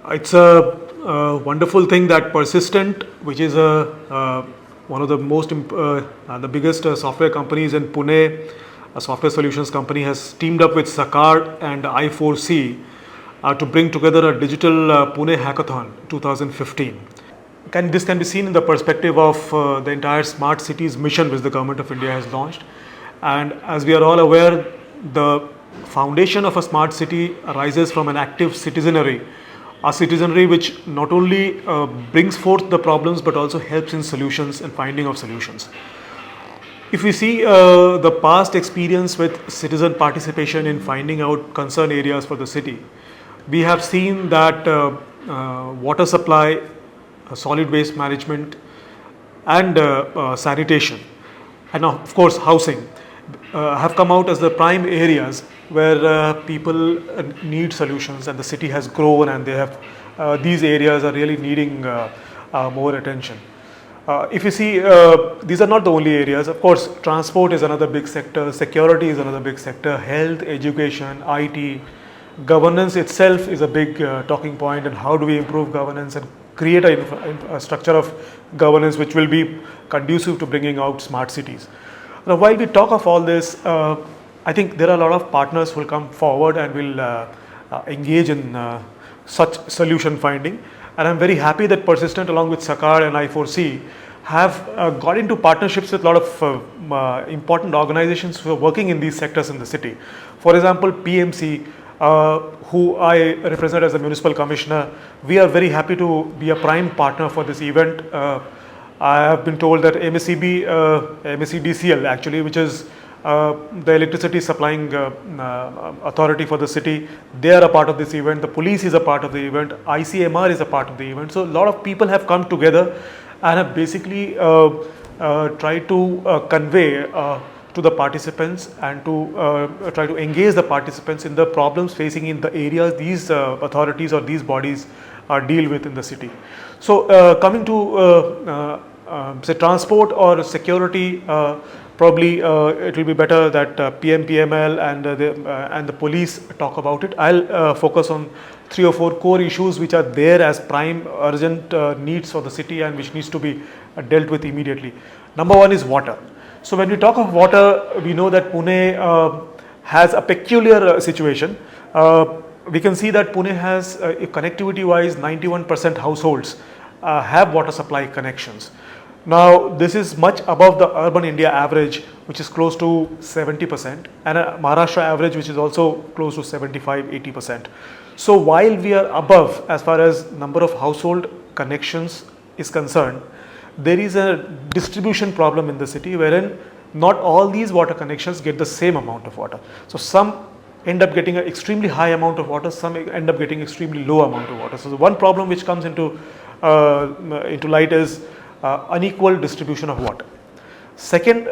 It's a wonderful thing that Persistent, which is one of the the biggest software companies in Pune, a software solutions company, has teamed up with Sakar and I4C to bring together a digital Pune Hackathon 2015. This can be seen in the perspective of the entire smart cities mission which the government of India has launched. And as we are all aware, the foundation of a smart city arises from an active citizenry, a citizenry which not only brings forth the problems but also helps in solutions and finding of solutions. If we see the past experience with citizen participation in finding out concern areas for the city, we have seen that water supply, solid waste management, and sanitation, and of course housing, have come out as the prime areas where people need solutions, and the city has grown, and they have these areas are really needing more attention. If you see, these are not the only areas. Of course, transport is another big sector, security is another big sector, health, education, IT, governance itself is a big talking point, and how do we improve governance and create a structure of governance which will be conducive to bringing out smart cities. Now, while we talk of all this, I think there are a lot of partners who will come forward and will engage in such solution finding. And I'm very happy that Persistent, along with Sakar and I4C, have got into partnerships with a lot of important organizations who are working in these sectors in the city. For example, PMC, who I represent as a municipal commissioner, we are very happy to be a prime partner for this event. I have been told that MSEDCL actually, which is the electricity supplying authority for the city, they are a part of this event. The police is a part of the event. ICMR is a part of the event. So a lot of people have come together and have basically tried to convey to the participants and to try to engage the participants in the problems facing in the areas these authorities or these bodies deal with in the city. So coming to say transport or security, probably it will be better that PMPML and the police talk about it. I'll focus on 3 or 4 core issues which are there as prime urgent needs for the city and which needs to be dealt with immediately. Number one is water. So when we talk of water, we know that Pune has a peculiar situation. We can see that Pune has connectivity wise 91% households have water supply connections. Now this is much above the urban India average, which is close to 70%, and a Maharashtra average which is also close to 75-80%. So while we are above as far as number of household connections is concerned, there is a distribution problem in the city wherein not all these water connections get the same amount of water. So some end up getting an extremely high amount of water, some end up getting extremely low amount of water. So the one problem which comes into light is unequal distribution of water. Second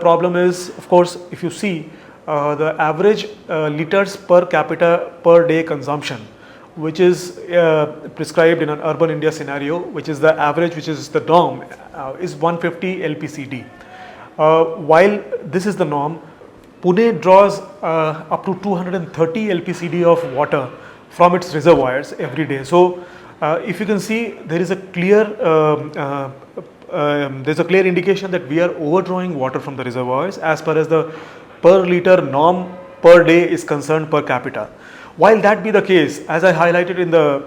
problem is, of course, if you see the average liters per capita per day consumption, which is prescribed in an urban India scenario, which is the average, which is the norm, is 150 LPCD. While this is the norm, Pune draws up to 230 LPCD of water from its reservoirs every day. So if you can see, there is a clear indication that we are overdrawing water from the reservoirs as far as the per liter norm per day is concerned per capita. While that be the case, as I highlighted in the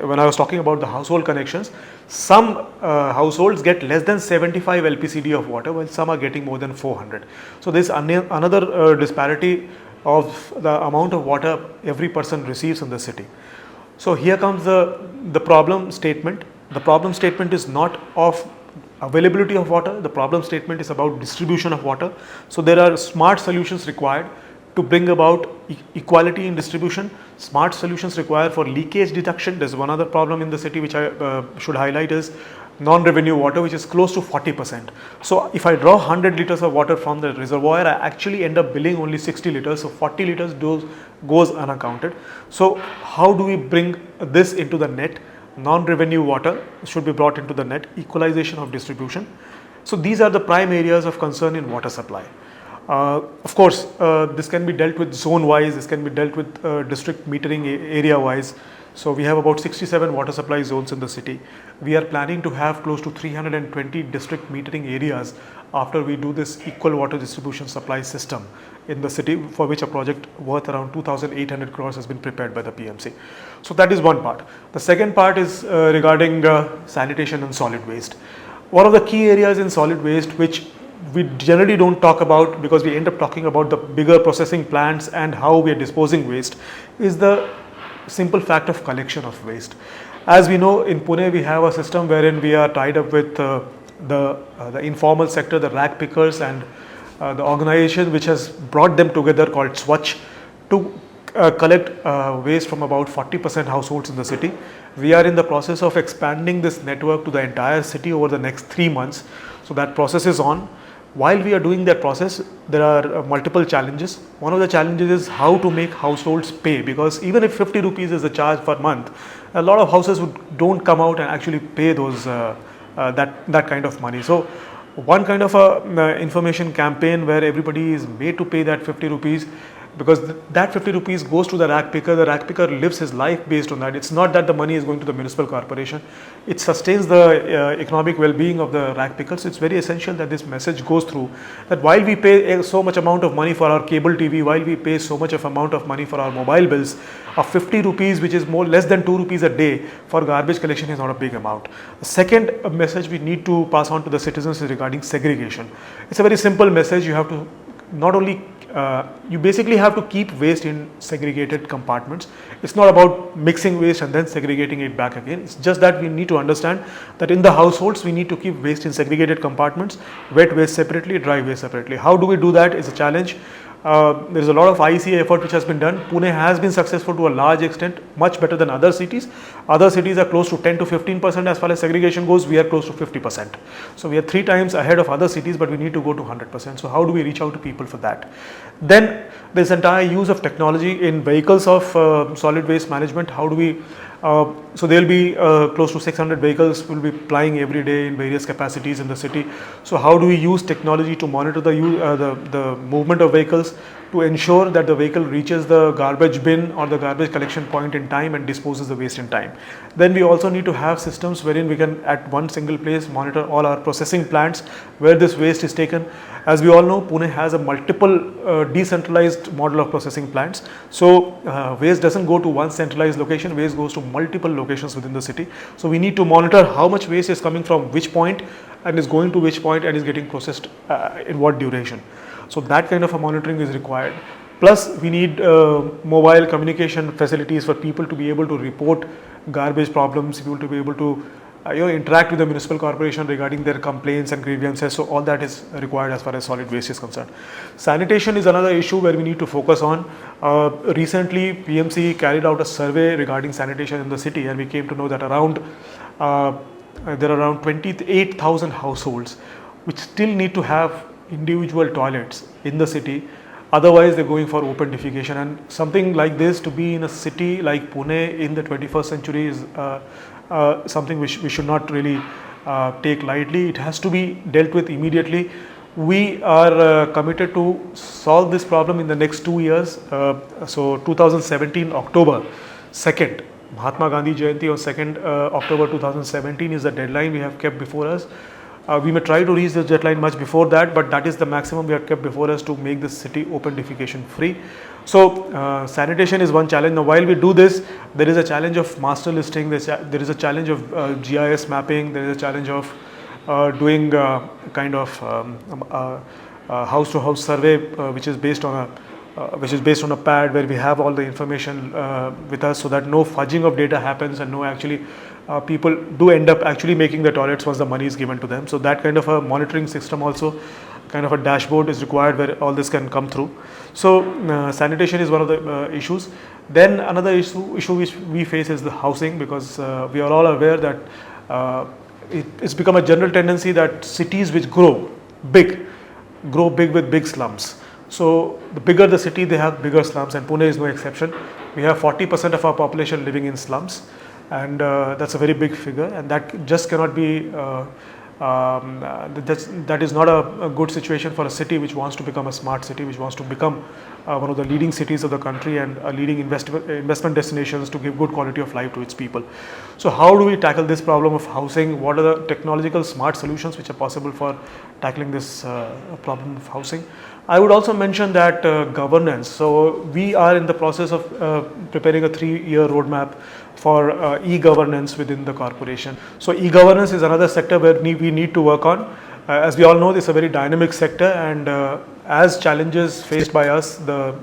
when I was talking about the household connections, some households get less than 75 LPCD of water, while some are getting more than 400. So there is another disparity of the amount of water every person receives in the city. So here comes the problem statement. The problem statement is not of availability of water. The problem statement is about distribution of water. So there are smart solutions required to bring about equality in distribution. Smart solutions required for leakage detection. There's one other problem in the city which I should highlight is non-revenue water, which is close to 40%. So if I draw 100 liters of water from the reservoir, I actually end up billing only 60 liters. So 40 liters goes unaccounted. So how do we bring this into the net? Non-revenue water should be brought into the net, equalization of distribution. So these are the prime areas of concern in water supply. Of course, this can be dealt with zone wise, this can be dealt with district metering area wise. So we have about 67 water supply zones in the city. We are planning to have close to 320 district metering areas after we do this equal water distribution supply system in the city, for which a project worth around 2,800 crores has been prepared by the PMC. So that is one part. The second part is regarding sanitation and solid waste. One of the key areas in solid waste which we generally don't talk about, because we end up talking about the bigger processing plants and how we are disposing waste, is the simple fact of collection of waste. As we know, in Pune we have a system wherein we are tied up with the informal sector, the rag pickers, and the organization which has brought them together called Swachh to collect waste from about 40% households in the city. We are in the process of expanding this network to the entire city over the next 3 months. So that process is on. While we are doing that process, there are multiple challenges. One of the challenges is how to make households pay, because even if 50 rupees is the charge per month, a lot of houses don't come out and actually pay those that kind of money. So one kind of a information campaign where everybody is made to pay that 50 rupees, because that 50 rupees goes to the rag picker. The rag picker lives his life based on that. It's not that the money is going to the municipal corporation. It sustains the economic well-being of the rag pickers. It's very essential that this message goes through, that while we pay so much amount of money for our cable TV, while we pay so much of amount of money for our mobile bills, of 50 rupees, which is less than 2 rupees a day for garbage collection, is not a big amount. The second message we need to pass on to the citizens is regarding segregation. It's a very simple message. You have to not only you basically have to keep waste in segregated compartments. It's not about mixing waste and then segregating it back again. It's just that we need to understand that in the households we need to keep waste in segregated compartments, wet waste separately, dry waste separately. How do we do that is a challenge. There is a lot of ICA effort which has been done. Pune has been successful to a large extent, much better than other cities. Other cities are close to 10 to 15% as far as segregation goes. We are close to 50%. So we are 3 times ahead of other cities, but we need to go to 100%. So how do we reach out to people for that? Then this entire use of technology in vehicles of solid waste management. How do we so there will be close to 600 vehicles will be plying every day in various capacities in the city. So how do we use technology to monitor the movement of vehicles, to ensure that the vehicle reaches the garbage bin or the garbage collection point in time and disposes the waste in time? Then we also need to have systems wherein we can at one single place monitor all our processing plants where this waste is taken. As we all know, Pune has a multiple decentralized model of processing plants. So waste doesn't go to one centralized location, waste goes to multiple locations within the city. So we need to monitor how much waste is coming from which point and is going to which point and is getting processed in what duration. So that kind of a monitoring is required. Plus we need mobile communication facilities for people to be able to report garbage problems, people to be able to interact with the municipal corporation regarding their complaints and grievances. So all that is required as far as solid waste is concerned. Sanitation is another issue where we need to focus on. Recently PMC carried out a survey regarding sanitation in the city, and we came to know that there are around 28,000 households which still need to have individual toilets in the city. Otherwise they're going for open defecation, and something like this, to be in a city like Pune in the 21st century, is something which we should not really take lightly. It has to be dealt with immediately. We are committed to solve this problem in the next 2 years. So 2017 October 2nd, Mahatma Gandhi Jayanti on 2nd October 2017 is the deadline we have kept before us. We may try to reach this deadline much before that, but that is the maximum we have kept before us to make this city open defecation free. So sanitation is one challenge. Now while we do this, there is a challenge of master listing, there is a challenge of GIS mapping, there is a challenge of doing kind of house to house survey which is based on a pad where we have all the information with us, so that no fudging of data happens and no actually people do end up actually making the toilets once the money is given to them. So that kind of a monitoring system, also kind of a dashboard, is required where all this can come through. So sanitation is one of the issues. Then another issue which we face is the housing, because we are all aware that it's become a general tendency that cities which grow big with big slums. So the bigger the city, they have bigger slums, and Pune is no exception. We have 40% of our population living in slums, and that's a very big figure, and that just cannot be that is not a good situation for a city which wants to become a smart city, which wants to become one of the leading cities of the country and leading investment destinations to give good quality of life to its people. So how do we tackle this problem of housing? What are the technological smart solutions which are possible for tackling this problem of housing? I would also mention that governance. So we are in the process of preparing a 3-year roadmap for e-governance within the corporation. So e-governance is another sector where we need to work on. As we all know, this is a very dynamic sector, and as challenges faced by us, the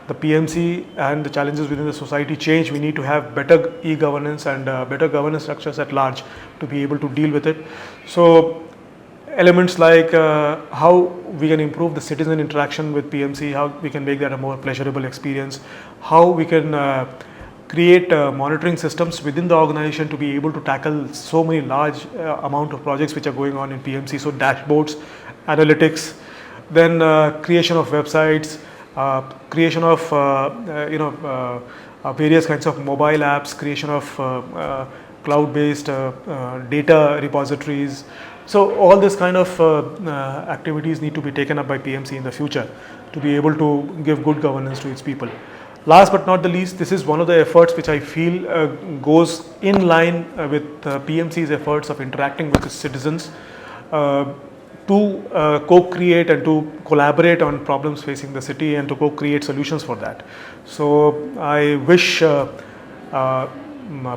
PMC and the challenges within the society change, we need to have better e-governance and better governance structures at large to be able to deal with it. So elements like how we can improve the citizen interaction with PMC, how we can make that a more pleasurable experience, how we can create monitoring systems within the organization to be able to tackle so many large amount of projects which are going on in PMC. So dashboards, analytics, then creation of websites, creation of various kinds of mobile apps, creation of cloud-based data repositories. So all this kind of activities need to be taken up by PMC in the future to be able to give good governance to its people. Last but not the least, this is one of the efforts which I feel goes in line with PMC's efforts of interacting with its citizens to co-create and to collaborate on problems facing the city and to co-create solutions for that. So I wish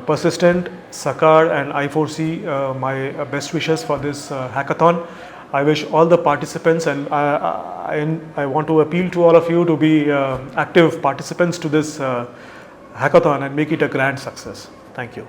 Persistent, Sakar and I4C my best wishes for this hackathon. I wish all the participants, and I want to appeal to all of you to be active participants to this hackathon and make it a grand success. Thank you.